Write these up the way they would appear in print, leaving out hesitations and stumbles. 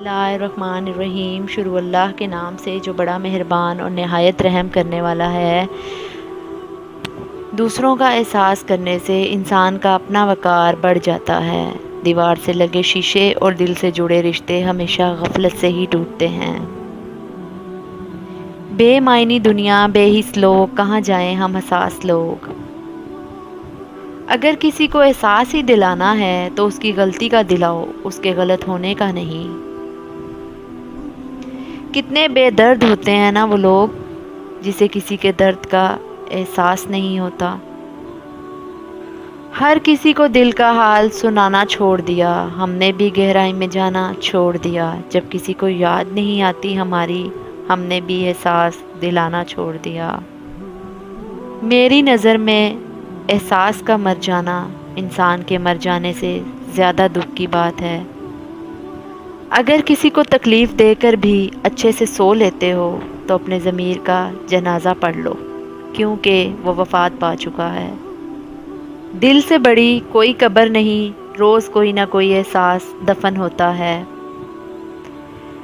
Bismillahirrahmanirrahim। شروع اللہ کے نام سے جو بڑا مہربان اور نہایت رحم کرنے والا ہے۔ دوسروں کا احساس کرنے سے انسان کا اپنا وقار بڑھ جاتا ہے۔ دیوار سے لگے شیشے اور دل سے جڑے رشتے ہمیشہ غفلت سے ہی ٹوٹتے ہیں۔ بے معنی دنیا، بے حس لوگ، کہاں جائیں ہم حساس لوگ۔ اگر کسی کو احساس ہی دلانا ہے تو اس کی غلطی کا دلاؤ، اس کے غلط ہونے کا نہیں۔ کتنے بے درد ہوتے ہیں نا وہ لوگ جسے کسی کے درد کا احساس نہیں ہوتا۔ ہر کسی کو دل کا حال سنانا چھوڑ دیا، ہم نے بھی گہرائی میں جانا چھوڑ دیا۔ جب کسی کو یاد نہیں آتی ہماری، ہم نے بھی احساس دلانا چھوڑ دیا۔ میری نظر میں احساس کا مر جانا انسان کے مر جانے سے زیادہ دکھ کی بات ہے۔ اگر کسی کو تکلیف دے کر بھی اچھے سے سو لیتے ہو تو اپنے ضمیر کا جنازہ پڑھ لو، کیونکہ وہ وفات پا چکا ہے۔ دل سے بڑی کوئی قبر نہیں، روز کوئی نہ کوئی احساس دفن ہوتا ہے۔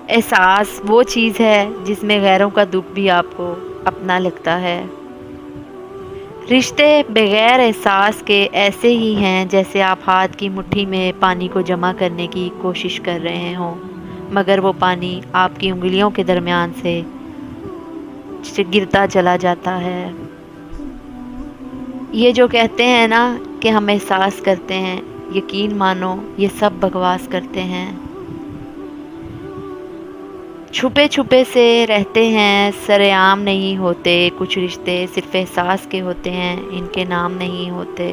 احساس وہ چیز ہے جس میں غیروں کا دکھ بھی آپ کو اپنا لگتا ہے۔ رشتے بغیر احساس کے ایسے ہی ہیں جیسے آپ ہاتھ کی مٹھی میں پانی کو جمع کرنے کی کوشش کر رہے ہوں، مگر وہ پانی آپ کی انگلیوں کے درمیان سے گرتا چلا جاتا ہے۔ یہ جو کہتے ہیں نا کہ ہم احساس کرتے ہیں، یقین مانو یہ سب بکواس کرتے ہیں۔ چھپے چھپے سے رہتے ہیں، سرے عام نہیں ہوتے۔ کچھ رشتے صرف احساس کے ہوتے ہیں، ان کے نام نہیں ہوتے۔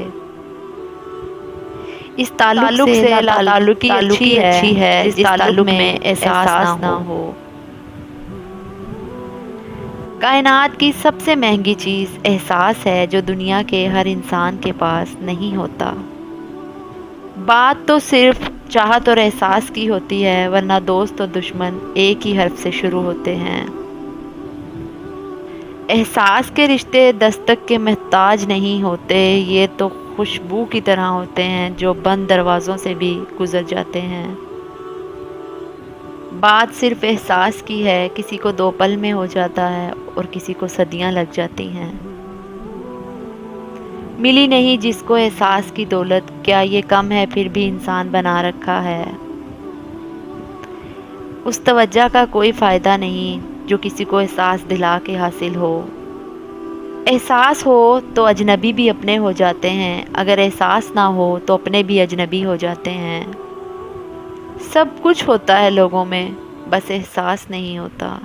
اس تعلق سے تعلقی اچھی ہے جس تعلق میں احساس نہ ہو۔ کائنات کی سب سے مہنگی چیز احساس ہے، جو دنیا کے ہر انسان کے پاس نہیں ہوتا۔ بات تو صرف چاہت اور احساس کی ہوتی ہے، ورنہ دوست اور دشمن ایک ہی حرف سے شروع ہوتے ہیں۔ احساس کے رشتے دستک کے محتاج نہیں ہوتے، یہ تو خوشبو کی طرح ہوتے ہیں جو بند دروازوں سے بھی گزر جاتے ہیں۔ بات صرف احساس کی ہے، کسی کو 2 پل میں ہو جاتا ہے اور کسی کو صدیاں لگ جاتی ہیں۔ ملی نہیں جس کو احساس کی دولت، کیا یہ کم ہے پھر بھی انسان بنا رکھا ہے۔ اس توجہ کا کوئی فائدہ نہیں جو کسی کو احساس دلا کے حاصل ہو۔ احساس ہو تو اجنبی بھی اپنے ہو جاتے ہیں، اگر احساس نہ ہو تو اپنے بھی اجنبی ہو جاتے ہیں۔ سب کچھ ہوتا ہے لوگوں میں، بس احساس نہیں ہوتا۔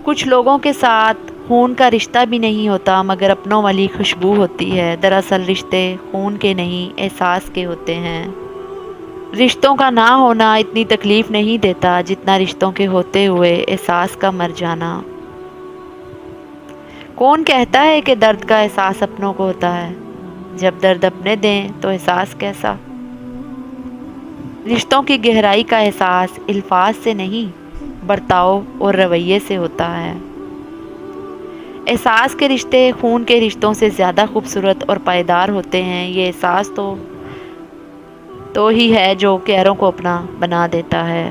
کچھ لوگوں کے ساتھ خون کا رشتہ بھی نہیں ہوتا، مگر اپنوں والی خوشبو ہوتی ہے۔ دراصل رشتے خون کے نہیں، احساس کے ہوتے ہیں۔ رشتوں کا نہ ہونا اتنی تکلیف نہیں دیتا جتنا رشتوں کے ہوتے ہوئے احساس کا مر جانا۔ کون کہتا ہے کہ درد کا احساس اپنوں کو ہوتا ہے؟ جب درد اپنے دیں تو احساس کیسا؟ رشتوں کی گہرائی کا احساس الفاظ سے نہیں، برتاؤ اور رویے سے ہوتا ہے۔ احساس کے رشتے خون کے رشتوں سے زیادہ خوبصورت اور پائیدار ہوتے ہیں۔ یہ احساس تو ہی ہے جو غیروں کو اپنا بنا دیتا ہے۔